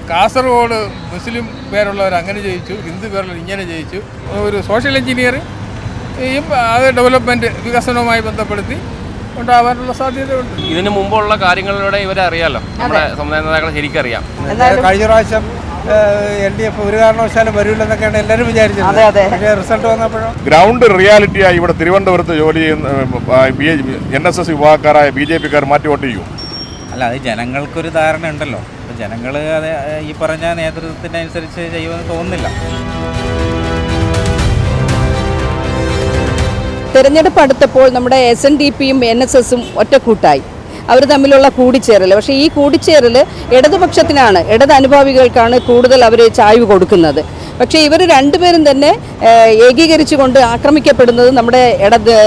കാസർഗോഡ് മുസ്ലിം പേരുള്ളവർ അങ്ങനെ ജയിച്ചു, ഹിന്ദു പേരുള്ളവർ ഇങ്ങനെ ജയിച്ചു. ഒരു സോഷ്യൽ എഞ്ചിനീയറിംഗ് അത് ഡെവലപ്മെൻറ്റ് വികസനവുമായി ബന്ധപ്പെടുത്തി ഉണ്ടാവാനുള്ള സാധ്യതയുണ്ട്. ഇതിനു മുമ്പുള്ള കാര്യങ്ങളിലൂടെ ഇവരെ അറിയാമല്ലോ, നമ്മുടെ സമുദായ നേതാക്കളെ ശരിക്കറിയാം. കഴിഞ്ഞ പ്രാവശ്യം LDF ഒരു കാരണവശാലും വരില്ലെന്നൊക്കെയാണ് എല്ലാവരും വിചാരിച്ചത്. പക്ഷേ റിസൾട്ട് വന്നപ്പോഴും ഗ്രൗണ്ട് റിയാലിറ്റിയായി ഇവിടെ തിരുവനന്തപുരത്ത് ജോലി ചെയ്യുന്ന NSS വിഭാഗക്കാരായ BJP-ക്കാർ മാറ്റി വോട്ട് ചെയ്യും. അല്ല, അത് ജനങ്ങൾക്കൊരു ധാരണ ഉണ്ടല്ലോ. അപ്പോൾ ജനങ്ങൾ അത് ഈ പറഞ്ഞ നേതൃത്വത്തിനനുസരിച്ച് ചെയ്യുമെന്ന് തോന്നുന്നില്ല. തെരഞ്ഞെടുപ്പ് അടുത്തപ്പോൾ നമ്മുടെ SNDP-യും NSS-ഉം ഒറ്റക്കൂട്ടായി. അവർ തമ്മിലുള്ള കൂടിച്ചേരൽ, പക്ഷേ ഈ കൂടിച്ചേരൽ ഇടതുപക്ഷത്തിനാണ്, ഇടത് അനുഭാവികൾക്കാണ് കൂടുതൽ അവർ ചായ്വ് കൊടുക്കുന്നത്. പക്ഷേ ഇവർ രണ്ടുപേരും തന്നെ ഏകീകരിച്ചുകൊണ്ട് ആക്രമിക്കപ്പെടുന്നത് നമ്മുടെ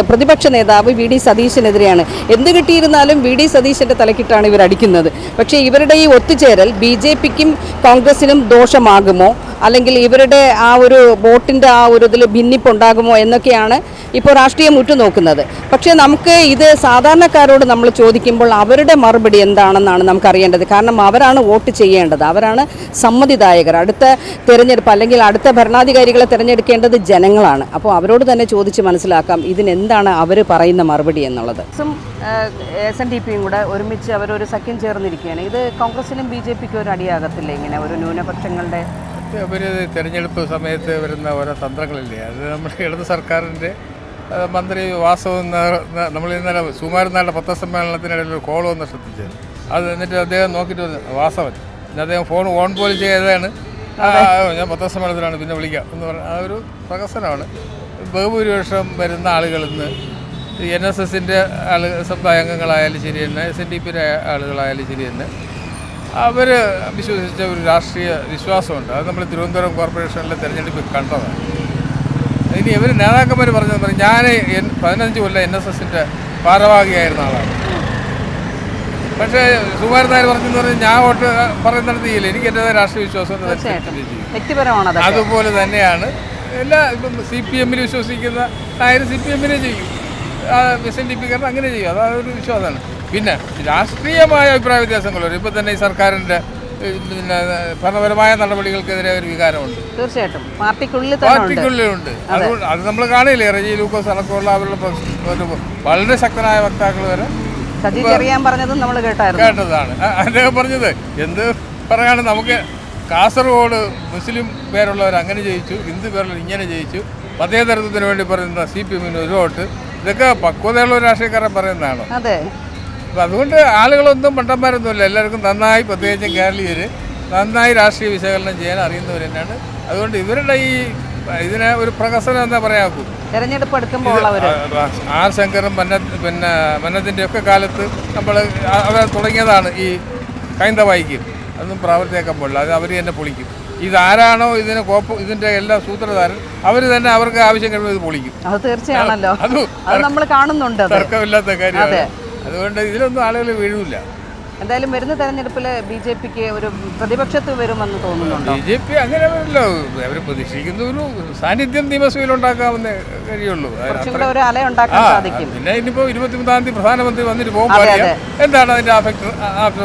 പ്രതിപക്ഷ നേതാവ് VD സതീശനെതിരെയാണ്. എന്ത് കിട്ടിയിരുന്നാലും VD സതീശൻ്റെ തലക്കിട്ടാണ് ഇവർ അടിക്കുന്നത്. പക്ഷേ ഇവരുടെ ഈ ഒത്തുചേരൽ BJP-ക്കും കോൺഗ്രസിനും ദോഷമാകുമോ, അല്ലെങ്കിൽ ഇവരുടെ ആ ഒരു വോട്ടിൻ്റെ ആ ഒരു ഇതിൽ ഭിന്നിപ്പുണ്ടാകുമോ എന്നൊക്കെയാണ് ഇപ്പോൾ രാഷ്ട്രീയം ഉറ്റുനോക്കുന്നത്. പക്ഷേ നമുക്ക് ഇത് സാധാരണക്കാരോട് നമ്മൾ ചോദിക്കുമ്പോൾ അവരുടെ മറുപടി എന്താണെന്നാണ് നമുക്കറിയേണ്ടത്. കാരണം അവരാണ് വോട്ട് ചെയ്യേണ്ടത്, അവരാണ് സമ്മതിദായകർ. അടുത്ത തിരഞ്ഞെടുപ്പ് അല്ലെങ്കിൽ അടുത്ത ഭരണാധികാരികളെ തിരഞ്ഞെടുക്കേണ്ടത് ജനങ്ങളാണ്. അപ്പോൾ അവരോട് തന്നെ ചോദിച്ച് മനസ്സിലാക്കാം ഇതിനെന്താണ് അവർ പറയുന്ന മറുപടി എന്നുള്ളത്. SNDP-യും കൂടെ ഒരുമിച്ച് അവരൊരു സഖ്യം ചേർന്നിരിക്കുകയാണ്. ഇത് കോൺഗ്രസിനും BJP-ക്കും ഒരു അടിയാകത്തില്ല ഇങ്ങനെ ഒരു ന്യൂനപക്ഷങ്ങളുടെ? അവർ തിരഞ്ഞെടുപ്പ് സമയത്ത് വരുന്ന ഓരോ തന്ത്രങ്ങളില്ലേ, അത് നമ്മുടെ ഇടത് സർക്കാരിൻ്റെ മന്ത്രി വാസവ് നമ്മൾ ഇന്നലെ സുമാരനാളുടെ പത്രസമ്മേളനത്തിനിടയിൽ ഒരു കോൾ വന്ന് ശ്രദ്ധിച്ചത്. അത് എന്നിട്ട് അദ്ദേഹം നോക്കിയിട്ട് വാസവൻ അദ്ദേഹം ഫോൺ ഓൺ പോലും ചെയ്തതാണ്. ഞാൻ പത്രസമ്മേളനത്തിലാണ് പിന്നെ വിളിക്കാം എന്ന് പറഞ്ഞാൽ ആ ഒരു പ്രഹസനമാണ്. ബഹുഭൂരിപക്ഷം വരുന്ന ആളുകളിൽ നിന്ന് NSS-ൻ്റെ അംഗങ്ങളായാലും ശരി തന്നെ, SNDP-യുടെ ആളുകളായാലും ശരി തന്നെ, അവർ വിശ്വസിച്ച ഒരു രാഷ്ട്രീയ വിശ്വാസമുണ്ട്. അത് നമ്മൾ തിരുവനന്തപുരം കോർപ്പറേഷനിലെ തിരഞ്ഞെടുപ്പിൽ കണ്ടതാണ്. ഇനി ഇവർ നേതാക്കന്മാർ പറഞ്ഞത് ഞാൻ 15 കൊല്ലം NSS-ൻ്റെ ഭാരവാഹിയായിരുന്ന ആളാണ്. പക്ഷേ സുകുമാരൻ നായർ പറഞ്ഞെന്ന് പറഞ്ഞാൽ ഞാൻ വോട്ട് പറയുന്നിടത്ത് ചെയ്യില്ല, എനിക്ക് എൻ്റെതായ രാഷ്ട്രീയ വിശ്വാസം വ്യക്തിപരമാണ്. അതുപോലെ തന്നെയാണ് എല്ലാ ഇപ്പം CPM-ൽ വിശ്വസിക്കുന്ന നായർ CPM-നെ ചെയ്യും, SNDP-ക്കാരൻ അങ്ങനെ ചെയ്യും. അതൊരു വിശ്വാസമാണ്. പിന്നെ രാഷ്ട്രീയമായ അഭിപ്രായ വ്യത്യാസങ്ങൾ വരും. ഇപ്പം തന്നെ ഈ സർക്കാരിൻ്റെ പിന്നെ ഭരണപരമായ നടപടികൾക്കെതിരെ ഒരു വികാരമുണ്ട്. തീർച്ചയായിട്ടും പാർട്ടിക്കുള്ളിലുണ്ട്. അതുകൊണ്ട് അത് നമ്മൾ കാണില്ലേ, റജി ലൂക്കോസ് അടക്കമുള്ള അവരുടെ വളരെ ശക്തനായ വക്താക്കൾ വരെ പറഞ്ഞതും നമ്മൾ കേട്ടതാണ്. അദ്ദേഹം പറഞ്ഞത് എന്ത് പറയാണ്, നമുക്ക് കാസർഗോഡ് മുസ്ലിം പേരുള്ളവർ അങ്ങനെ ജയിച്ചു, ഹിന്ദു പേരുള്ളവർ ഇങ്ങനെ ജയിച്ചു, മതേതരത്വത്തിന് വേണ്ടി പറയുന്ന CPM-ന് ഒരു വോട്ട്, ഇതൊക്കെ പക്വതയുള്ള ഒരു രാഷ്ട്രീയക്കാരൻ പറയുന്നതാണോ? അതെ. അപ്പം അതുകൊണ്ട് ആളുകളൊന്നും പണ്ടന്മാരൊന്നുമില്ല, എല്ലാവർക്കും നന്നായി, പ്രത്യേകിച്ചും കേരളീയർ നന്നായി രാഷ്ട്രീയ വിശകലനം ചെയ്യാൻ അറിയുന്നവർ തന്നെയാണ്. അതുകൊണ്ട് ഇവരുടെ ഈ ഇതിനെ ഒരു പ്രഹസനം എന്താ പറയാക്കൂ. തെരഞ്ഞെടുപ്പ് എടുക്കുമ്പോൾ R. ശങ്കറും മന്നത്തിൻ്റെ ഒക്കെ കാലത്ത് നമ്മൾ അവർ തുടങ്ങിയതാണ് ഈ ഹൈന്ദവ ഐക്യം. അതൊന്നും പ്രാവർത്തിയാക്കാൻ പാടില്ല, അത് അവർ തന്നെ പൊളിക്കും. ഇതാരാണോ ഇതിന്റെ എല്ലാ സൂത്രധാരൻ അവർ തന്നെ അവർക്ക് ആവശ്യം കഴിയുമ്പോൾ ഇത് പൊളിക്കും. അത് തീർച്ചയാണല്ലോ, അത് നമ്മൾ കാണുന്നുണ്ട്, തർക്കമില്ലാത്ത കാര്യമാണ്. അതുകൊണ്ട് ഇതിലൊന്നും ആളുകൾ വീഴില്ല. എന്തായാലും വരുന്ന തെരഞ്ഞെടുപ്പിൽ BJP-ക്ക് ഒരു പ്രതിപക്ഷത്ത് വരുമെന്ന് തോന്നുന്നുണ്ടോ? BJP അങ്ങനെ വരില്ലോ, അവർ പ്രതീക്ഷിക്കുന്ന ഒരു സാന്നിധ്യം നിയമസഭയിൽ ഉണ്ടാക്കാവുന്ന കഴിയുള്ളൂ. ഒരു അല ഉണ്ടാക്കാൻ സാധിക്കും. പിന്നെ ഇനിയിപ്പോൾ 23-ാം തീയതി പ്രധാനമന്ത്രി വന്നിട്ട് പോകുമ്പോൾ എന്താണ് അതിന്റെ ആഫ്റ്റർ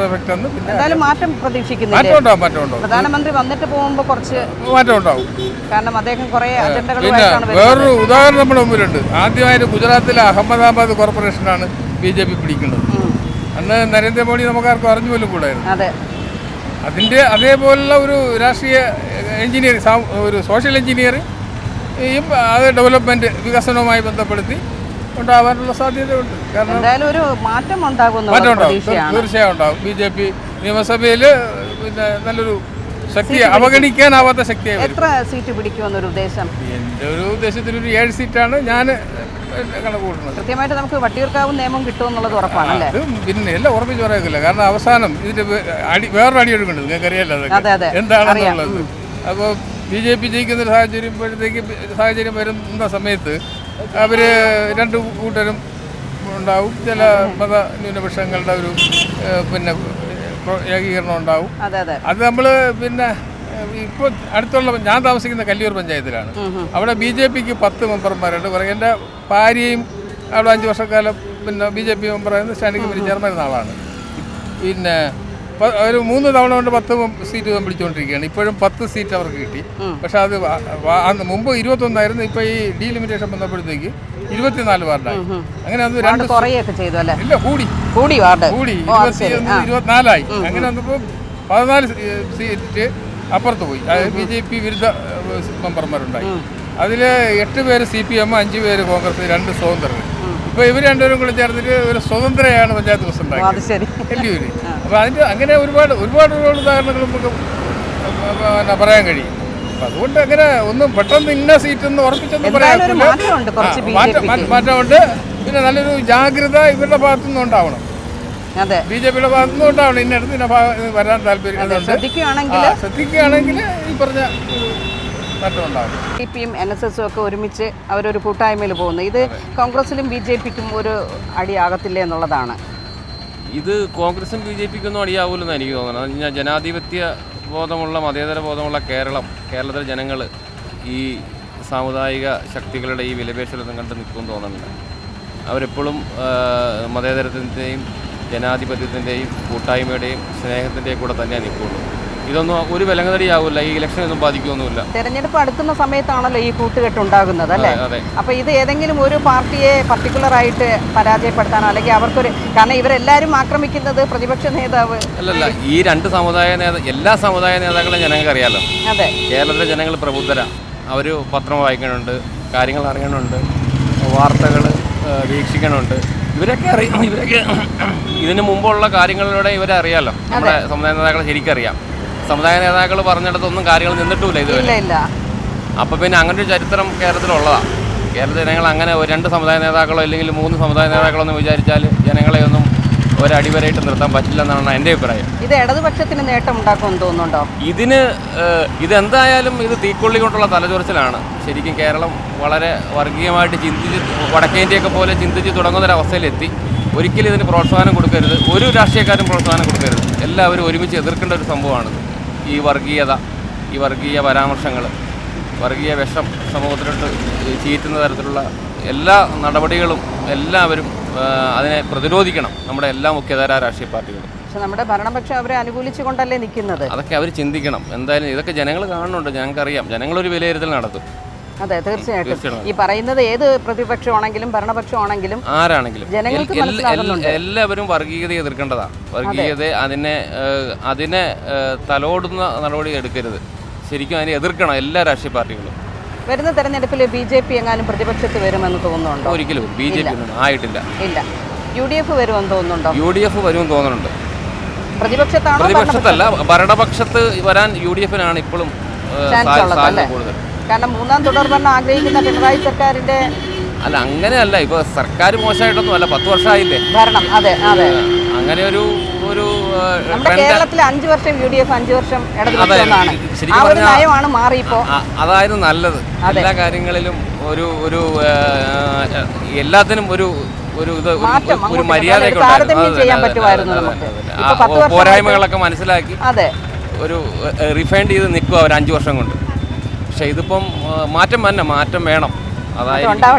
എഫക്ട് എന്ന് എന്തായാലും മാറ്റം പ്രതീക്ഷിക്കുന്നില്ല. മാറ്റം ഉണ്ടാവും. പ്രധാനമന്ത്രി വന്നിട്ട് പോകുമ്പോൾ കുറച്ച് മാറ്റം ഉണ്ടാവും. കാരണം അദ്ദേഹം കുറെ പിന്നെ വേറൊരു ഉദാഹരണം നമ്മുടെ മുമ്പിലുണ്ട്. ആദ്യമായിട്ട് ഗുജറാത്തിലെ അഹമ്മദാബാദ് കോർപ്പറേഷനാണ് BJP പിടിക്കുന്നത്. അന്ന് നരേന്ദ്രമോദി നമുക്കാർക്കും അറിഞ്ഞു പോലും കൂടായിരുന്നു. അതിൻ്റെ അതേപോലുള്ള ഒരു രാഷ്ട്രീയ എഞ്ചിനീയറിംഗ്, ഒരു സോഷ്യൽ എഞ്ചിനീയറിംഗ് അത് ഡെവലപ്മെൻറ്റ് വികസനവുമായി ബന്ധപ്പെടുത്തി ഉണ്ടാവാനുള്ള സാധ്യതയുണ്ട്. കാരണം എന്തായാലും ഒരു മാറ്റം ഉണ്ടാകും, തീർച്ചയായും ഉണ്ടാകും. BJP നിയമസഭയിൽ പിന്നെ നല്ലൊരു ശക്തി, അവഗണിക്കാനാവാത്ത ശക്തിയായി. എത്ര സീറ്റ് പിടിക്കുമെന്നൊരു ഉദ്ദേശം? എൻ്റെ ഒരു ഉദ്ദേശത്തിലൊരു 7 സീറ്റാണ് ഞാൻ കണക്കുകൂട്ടുന്നത്. കൃത്യമായിട്ട് നമുക്ക് വട്ടിയൂർക്കാവ് നിയമം കിട്ടുമെന്നുള്ളത് ഉറപ്പാണല്ലേ? പിന്നെ എല്ലാം ഉറപ്പിച്ച് പറയാക്കില്ല. കാരണം അവസാനം ഇതിന്റെ വേറൊരു അടി എടുക്കേണ്ടത് നിങ്ങൾക്കറിയാലോ എന്താണെന്നുള്ളത്. അപ്പോൾ BJP ജയിക്കുന്ന സാഹചര്യം വരുന്ന സമയത്ത് അവർ രണ്ട് കൂട്ടരും ഉണ്ടാവും. ചില മത ന്യൂനപക്ഷങ്ങളുടെ ഒരു പിന്നെ ഏകീകരണം ഉണ്ടാവും. അത് നമ്മൾ പിന്നെ ഇപ്പോൾ അടുത്തുള്ള ഞാൻ താമസിക്കുന്ന കല്ലിയൂർ പഞ്ചായത്തിലാണ്. അവിടെ BJPക്ക് 10 മെമ്പർമാരുണ്ട്. എൻ്റെ ഭാര്യയും അവിടെ 5 വർഷക്കാലം പിന്നെ BJP മെമ്പറായിരുന്നു, സ്റ്റാൻഡിംഗ് കമ്മിറ്റി ചെയർമാൻ ആളാണ്. പിന്നെ ഒരു 3 തവണ കൊണ്ട് 10 സീറ്റ് പിടിച്ചുകൊണ്ടിരിക്കുകയാണ്. ഇപ്പോഴും 10 സീറ്റ് അവർക്ക് കിട്ടി. പക്ഷെ അത് അന്ന് മുമ്പ് 21ആയിരുന്നു. ഇപ്പോൾ ഈ ഡീലിമിറ്റേഷൻ വന്നപ്പോഴത്തേക്ക് 24 വാർഡായി. അങ്ങനെ അത് 2 കുറയൊക്കെ ചെയ്തു അല്ലേ? ഇല്ല, കൂടി വാർഡ് 24ആയി. അങ്ങനെ വന്നപ്പോൾ 14 സീറ്റ് അപ്പുറത്ത് പോയി. BJP വിരുദ്ധ മെമ്പർമാരുണ്ടായി. അതിൽ 8 പേര് CPM, 5 പേര് കോൺഗ്രസ്, 2 സ്വതന്ത്രർ. ഇപ്പോൾ ഇവർ രണ്ടുപേരും കൂടി ചേർന്നിട്ട് ഒരു സ്വതന്ത്രയാണ് പഞ്ചായത്ത് പ്രസിഡന്റ് എല്ലൂര്. അപ്പോൾ അതിൻ്റെ അങ്ങനെ ഒരുപാട് ഉദാഹരണങ്ങൾ നമുക്ക് പറയാൻ കഴിയും. അപ്പം അതുകൊണ്ട് അങ്ങനെ ഒന്നും പെട്ടെന്ന് ഇന്ന സീറ്റൊന്നും ഉറപ്പിച്ചൊന്നും പറയാൻ മാറ്റമുണ്ട്. പിന്നെ നല്ലൊരു ജാഗ്രത ഇവരുടെ ഭാഗത്തുനിന്ന് ഉണ്ടാവണം. BJPയുടെ ഭാഗത്തുനിന്ന് ഉണ്ടാവണം. ഇന്നടുത്ത് വരാൻ താല്പര്യം ശ്രദ്ധിക്കുകയാണെങ്കിൽ ഈ പറഞ്ഞ CPM, NSSും ഒക്കെ ഒരുമിച്ച് അവരൊരു കൂട്ടായ്മയിൽ പോകുന്നു. ഇത് കോൺഗ്രസിലും BJPക്കും ഒരു അടിയാകത്തില്ല എന്നുള്ളതാണ്. ഇത് കോൺഗ്രസും BJPക്കൊന്നും അടിയാവില്ലെന്ന് എനിക്ക് തോന്നുന്നത്. ജനാധിപത്യ ബോധമുള്ള, മതേതര ബോധമുള്ള കേരളത്തിലെ ജനങ്ങൾ ഈ സാമുദായിക ശക്തികളുടെ ഈ വിലപേശലൊന്നും കണ്ട് നിൽക്കുമെന്ന് തോന്നുന്നില്ല. അവരെപ്പോഴും മതേതരത്തിൻ്റെയും ജനാധിപത്യത്തിൻ്റെയും കൂട്ടായ്മയുടെയും സ്നേഹത്തിൻ്റെയും കൂടെ തന്നെ നിൽക്കുള്ളൂ. ഇതൊന്നും ഒരു വിലങ്ങതടിയാവില്ല. ഈ ഇലക്ഷനൊന്നും ബാധിക്കുകയൊന്നുമില്ല. തെരഞ്ഞെടുപ്പ് അടുക്കുന്ന സമയത്താണല്ലോ ഈ കൂട്ടുകെട്ടുണ്ടാകുന്നത് അല്ലേ? അപ്പോൾ ഇത് ഏതെങ്കിലും ഒരു പാർട്ടിയെ പർട്ടിക്കുലറായിട്ട് പരാജയപ്പെടുത്താനോ അല്ലെങ്കിൽ അവർക്കൊരു, കാരണം ഇവരെല്ലാവരും ആക്രമിക്കുന്നത് പ്രതിപക്ഷ നേതാവ് അല്ലല്ല, ഈ 2 എല്ലാ സമുദായ നേതാക്കളെയും ജനങ്ങൾക്ക് അറിയാമല്ലോ. അതെ, കേരളത്തിലെ ജനങ്ങൾ പ്രബുദ്ധരാണ്. അവർ പത്രം വായിക്കണുണ്ട്, കാര്യങ്ങൾ അറിയണുണ്ട്, വാർത്തകൾ വീക്ഷിക്കണുണ്ട്. ഇവരൊക്കെ ഇതിന് മുമ്പുള്ള കാര്യങ്ങളിലൂടെ ഇവരെ അറിയാമല്ലോ. നമ്മുടെ സമുദായ നേതാക്കളെ ശരിക്കറിയാം. സമുദായ നേതാക്കൾ പറഞ്ഞിടത്തൊന്നും കാര്യങ്ങൾ നിന്നിട്ടുമില്ല ഇതുവരെ. അപ്പം പിന്നെ അങ്ങനെ ഒരു ചരിത്രം കേരളത്തിലുള്ളതാണ്. കേരളത്തിൽ ജനങ്ങൾ അങ്ങനെ 2 സമുദായ നേതാക്കളോ അല്ലെങ്കിൽ 3 സമുദായ നേതാക്കളോ എന്ന് വിചാരിച്ചാൽ ജനങ്ങളെ ഒന്നും ഒരടിവരായിട്ട് നിർത്താൻ പറ്റില്ലെന്നാണ് എൻ്റെ അഭിപ്രായം. ഇത് ഇടതുപക്ഷത്തിന് നേട്ടം ഉണ്ടാക്കുമെന്ന് തോന്നുന്നുണ്ടോ? ഇതെന്തായാലും ഇത് തീക്കൊള്ളി കൊണ്ടുള്ള തലചൊറിച്ചിലാണ്. ശരിക്കും കേരളം വളരെ വർഗീയമായിട്ട് വടക്കേ ഇന്ത്യയൊക്കെ പോലെ ചിന്തിച്ച് തുടങ്ങുന്നൊരവസ്ഥയിലെത്തി. ഒരിക്കലും ഇതിന് പ്രോത്സാഹനം കൊടുക്കരുത്. ഒരു രാഷ്ട്രീയക്കാരും പ്രോത്സാഹനം കൊടുക്കരുത്. എല്ലാവരും ഒരുമിച്ച് എതിർക്കേണ്ട ഒരു സംഭവമാണിത്. ഈ വർഗീയ പരാമർശങ്ങൾ, വർഗീയ വിഷം സമൂഹത്തിലോട്ട് ചീറ്റുന്ന തരത്തിലുള്ള എല്ലാ നടപടികളും എല്ലാവരും അതിനെ പ്രതിരോധിക്കണം. നമ്മുടെ എല്ലാ മുഖ്യധാരാ രാഷ്ട്രീയ പാർട്ടികളും. പക്ഷെ നമ്മുടെ ഭരണപക്ഷം അവരെ അനുകൂലിച്ചുകൊണ്ടല്ലേ നിൽക്കുന്നത്. അതൊക്കെ അവർ ചിന്തിക്കണം. എന്തായാലും ഇതൊക്കെ ജനങ്ങൾ കാണുന്നുണ്ട്, ഞങ്ങൾക്കറിയാം. ജനങ്ങളൊരു വിലയിരുത്തൽ നടത്തും. അതെ, തീർച്ചയായിട്ടും. ഈ പറയുന്നത് ഏത് പ്രതിപക്ഷമാണെങ്കിലും ഭരണപക്ഷമാണെങ്കിലും ആരാണെങ്കിലും എല്ലാവരും വർഗീയതയെ എതിർക്കേണ്ടതാണ്. വർഗീയതയെ അതിനെ തലോടുന്ന നടപടി എടുക്കരുത്. ശരിക്കും അതിനെ എതിർക്കണം എല്ലാ രാഷ്ട്രീയ പാർട്ടികളും. വരുന്ന തെരഞ്ഞെടുപ്പിൽ BJP എങ്ങാനും പ്രതിപക്ഷത്ത് വരുമെന്ന് തോന്നുന്നുണ്ടോ? ഒരിക്കലും BJP ആയിട്ടില്ല. ഇല്ല. UDF വരുമെന്ന് തോന്നുന്നുണ്ടോ? UDF വരുമെന്ന് തോന്നുന്നുണ്ട്. പ്രതിപക്ഷത്തല്ല, ഭരണപക്ഷത്ത് വരാൻ UDFനാണ് ഇപ്പോഴും സാധ്യത കൂടുതൽ. കാരണം 3ാം തുടർഭരണം ആഗ്രഹിക്കുന്ന പിണറായി സർക്കാരിന്റെ അല്ല, അങ്ങനെയല്ല. ഇപ്പൊ സർക്കാർ മോശമായിട്ടൊന്നും അല്ല, 10 വർഷമായില്ലേ ഭരണം. അതെ, അങ്ങനെ ഒരു കേരളത്തിൽ 5 വർഷം UDF, 5 വർഷം ഇടതുപക്ഷമാണ്. അതായത് നല്ലത്. എല്ലാ കാര്യങ്ങളിലും എല്ലാത്തിനും ഒരു മര്യാദയൊക്കെ പോരായ്മകളൊക്കെ മനസ്സിലാക്കി ഒരു റിഫൈൻഡ് ചെയ്ത് നിൽക്കും അവർ 5 വർഷം കൊണ്ട്. പക്ഷെ ഇതിപ്പം മാറ്റം വേണം.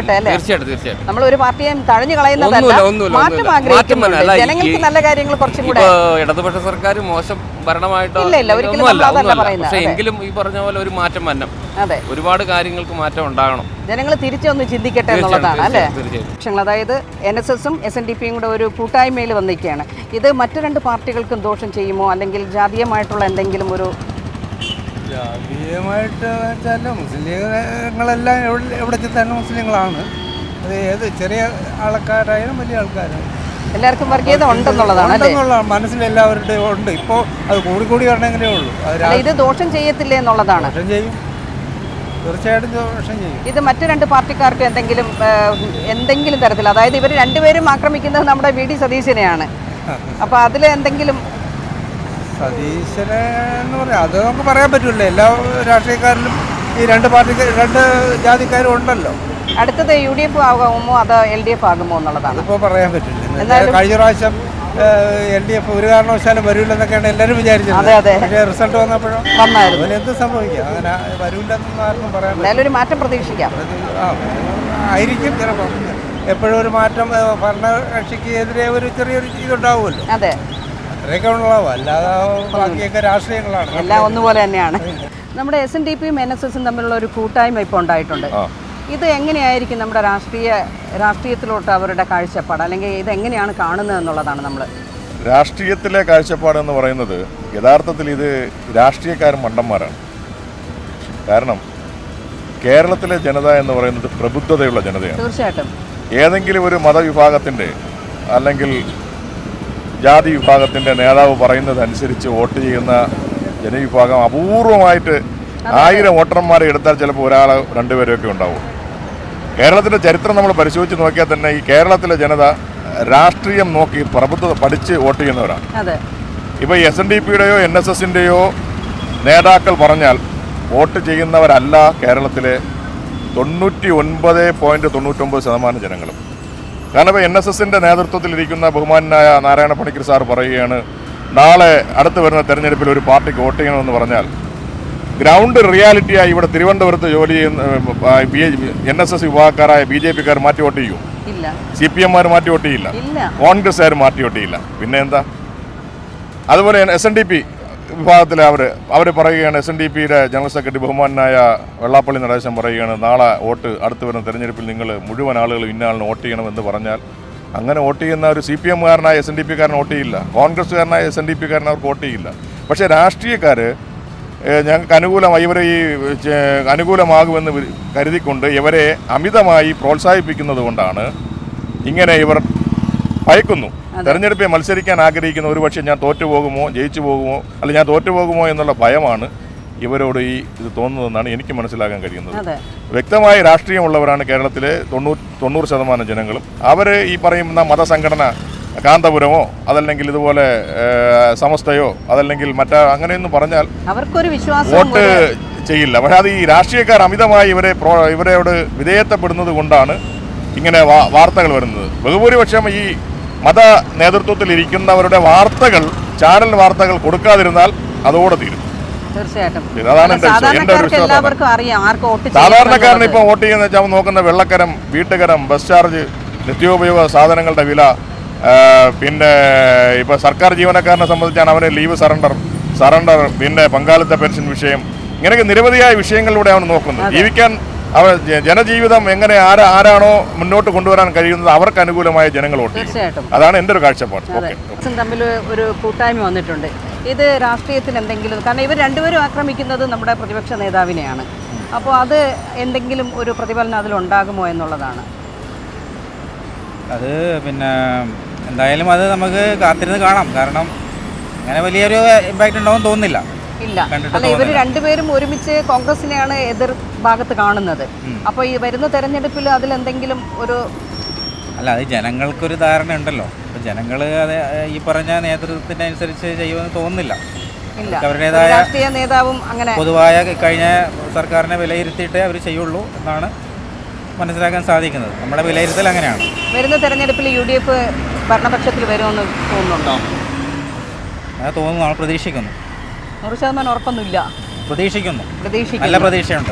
നമ്മൾ ഒരു പാർട്ടിയെ തഴഞ്ഞു കളയുന്നതല്ല, ജനങ്ങൾക്ക് നല്ല കാര്യങ്ങൾ കുറച്ചും കൂടെ. ഇടതുപക്ഷ സർക്കാർ മോശം ഭരണമായിട്ടോ പക്ഷെ എങ്കിലും ഈ പറഞ്ഞ പോലെ ഒരു മാറ്റം വരണം. ഒരുപാട് കാര്യങ്ങൾക്ക് മാറ്റം ഉണ്ടാകണം. ജനങ്ങൾ തിരിച്ചൊന്ന് ചിന്തിക്കട്ടെ എന്നുള്ളതാണ് അല്ലേ? അതായത് NSSും SNDPയും കൂടെ ഒരു കൂട്ടായ്മയിൽ വന്നിരിക്കുകയാണ്. ഇത് മറ്റു 2 പാർട്ടികൾക്കും ദോഷം ചെയ്യുമോ, അല്ലെങ്കിൽ ജാതീയമായിട്ടുള്ള എന്തെങ്കിലും ഒരു ജാതീയമായിട്ട് വെച്ചാൽ മുസ്ലിങ്ങളെല്ലാം എവിടെ ചെത്താനും മുസ്ലിങ്ങളാണ്. അത് ഏത് ചെറിയ ആൾക്കാരായാലും വലിയ ആൾക്കാരായാലും എല്ലാവർക്കും വർഗീയത ഉണ്ടെന്നുള്ളതാണ് മനസ്സിലെല്ലാവരുടെയും ഉണ്ട്. ഇപ്പോൾ അത് കൂടി വരണമെങ്കിലേ ഉള്ളൂ. ഇത് ദോഷം ചെയ്യത്തില്ലേ എന്നുള്ളതാണ്. ദോഷം ചെയ്യും, തീർച്ചയായിട്ടും ദോഷം ചെയ്യും. ഇത് മറ്റു 2 പാർട്ടിക്കാർക്ക് എന്തെങ്കിലും തരത്തിൽ, അതായത് ഇവർ 2 പേരും ആക്രമിക്കുന്നത് നമ്മുടെ VD സതീശനെയാണ്. അപ്പോൾ അതിൽ എന്തെങ്കിലും സതീശനെ എന്ന് പറയാം, അത് നമുക്ക് പറയാൻ പറ്റില്ല. എല്ലാ രാഷ്ട്രീയക്കാരിലും ഈ 2 ജാതിക്കാരും ഉണ്ടല്ലോ. അടുത്തത് UDF ആകുമോ അതോ LDF ആകുമോ എന്നുള്ളതാണ് ഇപ്പോൾ പറയാൻ പറ്റില്ല. കഴിഞ്ഞ പ്രാവശ്യം LDF ഒരു കാരണവശാലും വരില്ലെന്നൊക്കെയാണ് എല്ലാവരും വിചാരിച്ചത്. പക്ഷേ റിസൾട്ട് വന്നപ്പോഴും എന്ത് സംഭവിക്കാം, അങ്ങനെ വരില്ലെന്നൊന്നും ആർക്കും പറയാൻ പറ്റില്ല. ഒരു മാറ്റം പ്രതീക്ഷിക്കാം. ആയിരിക്കും ചിലപ്പോൾ. എപ്പോഴും ഒരു മാറ്റം ഭരണകക്ഷിക്ക് എതിരെ ഒരു ചെറിയൊരു ഇതുണ്ടാവുമല്ലോ. ഇത്രയൊക്കെ ഉള്ളതാവും, അല്ലാതെ ബാക്കിയൊക്കെ രാഷ്ട്രീയങ്ങളാണ്. എല്ലാം ഒന്നുപോലെ തന്നെയാണ്. നമ്മുടെ SNDPയും NSSും തമ്മിലുള്ള ഒരു കൂട്ടായ്മ ഇപ്പോൾ ഉണ്ടായിട്ടുണ്ട്. ഇത് എങ്ങനെയായിരിക്കും നമ്മുടെ രാഷ്ട്രീയത്തിലോട്ട് അവരുടെ കാഴ്ചപ്പാട്, അല്ലെങ്കിൽ ഇത് എങ്ങനെയാണ് കാണുന്നത് എന്നുള്ളതാണ് നമ്മൾ. രാഷ്ട്രീയത്തിലെ കാഴ്ചപ്പാടെന്ന് പറയുന്നത് യഥാർത്ഥത്തിൽ ഇത് രാഷ്ട്രീയക്കാരും മണ്ടന്മാരാണ്. കാരണം കേരളത്തിലെ ജനത എന്ന് പറയുന്നത് പ്രബുദ്ധതയുള്ള ജനതയാണ്. തീർച്ചയായിട്ടും ഏതെങ്കിലും ഒരു മതവിഭാഗത്തിൻ്റെ അല്ലെങ്കിൽ ജാതി വിഭാഗത്തിൻ്റെ നേതാവ് പറയുന്നതനുസരിച്ച് വോട്ട് ചെയ്യുന്ന ജനവിഭാഗം അപൂർവമായിട്ട് 1000 വോട്ടർമാരെ എടുത്താൽ ചിലപ്പോൾ ഒരാളോ രണ്ടുപേരൊക്കെ ഉണ്ടാവും. കേരളത്തിൻ്റെ ചരിത്രം നമ്മൾ പരിശോധിച്ച് നോക്കിയാൽ തന്നെ ഈ കേരളത്തിലെ ജനത രാഷ്ട്രീയം നോക്കി പ്രബുദ്ധത പഠിച്ച് വോട്ട് ചെയ്യുന്നവരാണ്. ഇപ്പോൾ SNDPയുടെയോ NSSൻ്റെയോ നേതാക്കൾ പറഞ്ഞാൽ വോട്ട് ചെയ്യുന്നവരല്ല കേരളത്തിലെ 99.99% ജനങ്ങളും. കാരണം ഇപ്പോൾ NSSൻ്റെ നേതൃത്വത്തിലിരിക്കുന്ന ബഹുമാനായ നാരായണ പണിക്കർ സാർ പറയുകയാണ്, നാളെ അടുത്ത് വരുന്ന തെരഞ്ഞെടുപ്പിൽ ഒരു പാർട്ടിക്ക് വോട്ട് ചെയ്യണമെന്ന് പറഞ്ഞാൽ ഗ്രൗണ്ട് റിയാലിറ്റിയായി ഇവിടെ തിരുവനന്തപുരത്ത് ജോലി ചെയ്യുന്ന NSS വിഭാഗക്കാരായ BJPക്കാർ മാറ്റി വോട്ട് ചെയ്യും, CPMമാർ മാറ്റി വോട്ട് ചെയ്യില്ല, കോൺഗ്രസ്സുകാർ മാറ്റി വോട്ട് ചെയ്യില്ല. പിന്നെ എന്താ? അതുപോലെ SNDP വിഭാഗത്തിലെ അവർ പറയുകയാണ്, SNDPയുടെ ജനറൽ സെക്രട്ടറി ബഹുമാനായ വെള്ളാപ്പള്ളി നടേശൻ പറയുകയാണ്, നാളെ വോട്ട് അടുത്ത് വരുന്ന തെരഞ്ഞെടുപ്പിൽ നിങ്ങൾ മുഴുവൻ ആളുകൾ ഇന്ന ആളിന് വോട്ട് ചെയ്യണമെന്ന് പറഞ്ഞാൽ അങ്ങനെ വോട്ട് ചെയ്യുന്ന ഒരു CPMകാരനായ SNDPക്കാരന് വോട്ട് ചെയ്യില്ല, കോൺഗ്രസ്സുകാരനായ SNDPക്കാരന് അവർക്ക് വോട്ട് ചെയ്യില്ല. പക്ഷേ രാഷ്ട്രീയക്കാർ ഞങ്ങൾക്ക് അനുകൂലമാകുമെന്ന് കരുതിക്കൊണ്ട് ഇവരെ അമിതമായി പ്രോത്സാഹിപ്പിക്കുന്നത് കൊണ്ടാണ് ഇങ്ങനെ ഇവർ ഭയക്കുന്നു. തെരഞ്ഞെടുപ്പിൽ മത്സരിക്കാൻ ആഗ്രഹിക്കുന്ന ഒരു പക്ഷേ ഞാൻ തോറ്റുപോകുമോ ജയിച്ചു പോകുമോ അല്ല ഞാൻ തോറ്റുപോകുമോ എന്നുള്ള ഭയമാണ് ഇവരോട് ഇത് തോന്നുന്നതെന്നാണ് എനിക്ക് മനസ്സിലാക്കാൻ കഴിയുന്നത്. വ്യക്തമായ രാഷ്ട്രീയമുള്ളവരാണ് കേരളത്തിലെ 90% ജനങ്ങളും. അവർ ഈ പറയുന്ന മതസംഘടന കാന്തപുരമോ അതല്ലെങ്കിൽ ഇതുപോലെ സമസ്തയോ അതല്ലെങ്കിൽ അങ്ങനെയൊന്നും പറഞ്ഞാൽ അവർക്കൊരു വിശ്വാസം വോട്ട് ചെയ്യില്ല. പക്ഷേ അത് ഈ രാഷ്ട്രീയക്കാർ അമിതമായി ഇവരോട് വിധേയത്വപ്പെടുന്നത് കൊണ്ടാണ് ഇങ്ങനെ വാർത്തകൾ വരുന്നത്. ബഹുഭൂരിപക്ഷം ഈ മത നേതൃത്വത്തിൽ ഇരിക്കുന്നവരുടെ വാർത്തകൾ, ചാനൽ വാർത്തകൾ കൊടുക്കാതിരുന്നാൽ അതോടെ തീരും. തീർച്ചയായിട്ടും അതാണ് എൻ്റെ ഒരു വിശ്വാസം. സാധാരണക്കാരന് ഇപ്പോൾ വോട്ട് ചെയ്യുന്ന വെച്ചാൽ നോക്കുന്ന വെള്ളക്കരം, വീട്ടുകരം, ബസ് ചാർജ്, നിത്യോപയോഗ സാധനങ്ങളുടെ വില, പിന്നെ ഇപ്പോൾ സർക്കാർ ജീവനക്കാരനെ സംബന്ധിച്ചാണ് അവന് ലീവ് സറണ്ടർ, പിന്നെ പങ്കാളിത്ത പെൻഷൻ വിഷയം, ഇങ്ങനെയൊക്കെ നിരവധിയായ വിഷയങ്ങളിലൂടെ അവൻ നോക്കുന്നത്. ജീവിക്കാൻ ജനജീവിതം എങ്ങനെ ആരാണോ മുന്നോട്ട് കൊണ്ടുവരാൻ കഴിയുന്നത് അവർക്ക് അനുകൂലമായ ജനങ്ങൾ വോട്ട് ചെയ്യും. അതാണ് എൻ്റെ ഒരു കാഴ്ചപ്പാട്. തമ്മിൽ ഒരു കൂട്ടായ്മ വന്നിട്ടുണ്ട്. ഇത് രാഷ്ട്രീയത്തിന് എന്തെങ്കിലും, കാരണം ഇവർ രണ്ടുപേരും ആക്രമിക്കുന്നത് നമ്മുടെ പ്രതിപക്ഷ നേതാവിനെയാണ്. അപ്പോൾ അത് എന്തെങ്കിലും ഒരു പ്രതിഫലനം അതിലുണ്ടാകുമോ എന്നുള്ളതാണ്. അത് പിന്നെ എന്തായാലും അത് നമുക്ക് കാത്തിരുന്ന് കാണാം. കാരണം അങ്ങനെ വലിയൊരു ഇമ്പാക്റ്റ് ഉണ്ടാവും തോന്നുന്നില്ല. അല്ല, ഇവർ രണ്ടുപേരും ഒരുമിച്ച് കോൺഗ്രസിനെയാണ് എതിർ ഭാഗത്ത് കാണുന്നത്. അപ്പോൾ ഈ വരുന്ന തെരഞ്ഞെടുപ്പിൽ അതിലെന്തെങ്കിലും ഒരു അത് ജനങ്ങൾക്കൊരു ധാരണ ഉണ്ടല്ലോ. അപ്പോൾ ജനങ്ങൾ അത് ഈ പറഞ്ഞ നേതൃത്വത്തിൻ്റെ അനുസരിച്ച് ചെയ്യുമെന്ന് തോന്നുന്നില്ല. അവരുടേതായ രാഷ്ട്രീയ നേതാവും അങ്ങനെ പൊതുവായ കഴിഞ്ഞ സർക്കാരിനെ വിലയിരുത്തിയിട്ടേ അവർ ചെയ്യുള്ളൂ എന്നാണ് മനസ്സിലാക്കാൻ സാധിക്കുന്നത്. നമ്മുടെ വിലയിരുത്തൽ അങ്ങനെയാണ്. വരുന്ന തെരഞ്ഞെടുപ്പിൽ UDF ഭരണപക്ഷത്തിൽ വരുമെന്ന് തോന്നുന്നുണ്ടോ? അത് തോന്നുന്നു, നമ്മൾ പ്രതീക്ഷിക്കുന്നു. 100% ഉറപ്പൊന്നുമില്ല. പ്രതീക്ഷിക്കുന്നു. നല്ല പ്രതീക്ഷയുണ്ട്.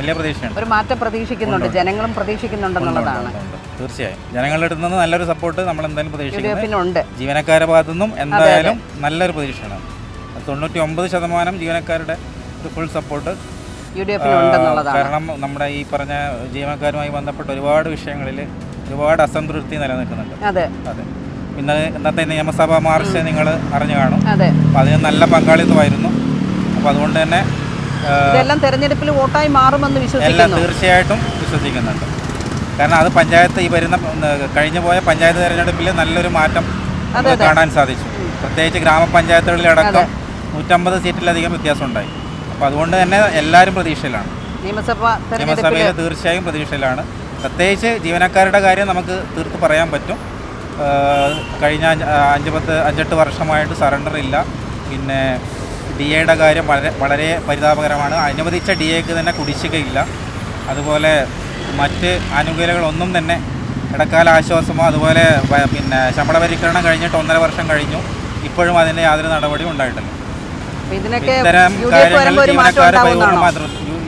വലിയ പ്രതീക്ഷയുണ്ട്. ഒരു മാറ്റം പ്രതീക്ഷിക്കുന്നുണ്ട്, ജനങ്ങളും പ്രതീക്ഷിക്കുന്നുണ്ടെന്നുള്ളതാണ്. തീർച്ചയായും ജനങ്ങളുടെ അടുത്ത് നിന്ന് നല്ലൊരു സപ്പോർട്ട് നമ്മൾ എന്തായാലും പ്രതീക്ഷിക്കുന്നുണ്ട്. ജീവനക്കാരുടെ ഭാഗത്തു നിന്നും എന്തായാലും നല്ലൊരു പ്രതീക്ഷയാണ്. 99% ജീവനക്കാരുടെ ഒരു ഫുൾ സപ്പോർട്ട് കാരണം നമ്മുടെ ഈ പറഞ്ഞ ജീവനക്കാരുമായി ബന്ധപ്പെട്ട ഒരുപാട് വിഷയങ്ങളിൽ ഒരുപാട് അസംതൃപ്തി നിലനിൽക്കുന്നുണ്ട്. അതെ. പിന്നെ ഇന്നത്തെ നിയമസഭാ മാർച്ച് നിങ്ങൾ അറിഞ്ഞു കാണും. അപ്പം അതിന് നല്ല പങ്കാളിത്തമായിരുന്നു. അപ്പോൾ അതുകൊണ്ട് തന്നെ ഇതെല്ലാം തെരഞ്ഞെടുപ്പിൽ വോട്ടായി മാറുമെന്ന് എല്ലാം തീർച്ചയായിട്ടും വിശ്വസിക്കുന്നുണ്ട്. കാരണം അത് പഞ്ചായത്ത് ഈ വരുന്ന കഴിഞ്ഞു പോയ പഞ്ചായത്ത് തെരഞ്ഞെടുപ്പിൽ നല്ലൊരു മാറ്റം കാണാൻ സാധിച്ചു. പ്രത്യേകിച്ച് ഗ്രാമപഞ്ചായത്തുകളിലടക്കം 150 സീറ്റിലധികം വ്യത്യാസം ഉണ്ടായി. അപ്പോൾ അതുകൊണ്ട് തന്നെ എല്ലാവരും പ്രതീക്ഷയിലാണ്. നിയമസഭയിൽ തീർച്ചയായും പ്രതീക്ഷയിലാണ്. പ്രത്യേകിച്ച് ജീവനക്കാരുടെ കാര്യം നമുക്ക് തീർത്ത് പറയാൻ പറ്റും. കഴിഞ്ഞ 5-8 വർഷമായിട്ട് സറണ്ടർ ഇല്ല. പിന്നെ DAയുടെ കാര്യം വളരെ പരിതാപകരമാണ്. അനുവദിച്ച DAക്ക് തന്നെ കുടിശ്ശികയില്ല. അതുപോലെ മറ്റ് ആനുകൂല്യങ്ങളൊന്നും തന്നെ ഇടക്കാല ആശ്വാസമോ അതുപോലെ പിന്നെ ശമ്പള പരിഷ്കരണം കഴിഞ്ഞിട്ട് 1.5 വർഷം കഴിഞ്ഞു, ഇപ്പോഴും അതിൻ്റെ യാതൊരു നടപടിയും ഉണ്ടായിട്ടില്ല. ഇത്തരം കാര്യങ്ങളിൽ ജീവനക്കാരെ പരിപൂർണ്ണ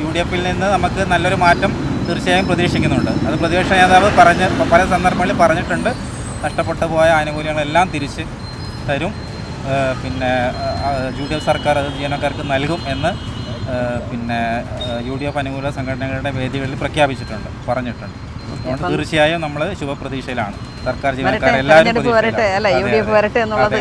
UDFൽ നിന്ന് നമുക്ക് നല്ലൊരു മാറ്റം തീർച്ചയായും പ്രതീക്ഷിക്കുന്നുണ്ട്. അത് പ്രതിപക്ഷ നേതാവ് പല സന്ദർഭങ്ങളിൽ പറഞ്ഞിട്ടുണ്ട്. നഷ്ടപ്പെട്ടു പോയ ആനുകൂല്യങ്ങളെല്ലാം തിരിച്ച് തരും. പിന്നെ UDF സർക്കാർ അത് ജീവനക്കാർക്ക് നൽകും എന്ന് പിന്നെ UDF അനുകൂല സംഘടനകളുടെ വേദികളിൽ പ്രഖ്യാപിച്ചിട്ടുണ്ട്, പറഞ്ഞിട്ടുണ്ട്. അതുകൊണ്ട് തീർച്ചയായും നമ്മൾ ശുഭപ്രതീക്ഷയിലാണ്. സർക്കാർ ജീവനക്കാർ എല്ലാവരും വരട്ടെ, അല്ല UDF വരട്ടെ എന്നുള്ളത്.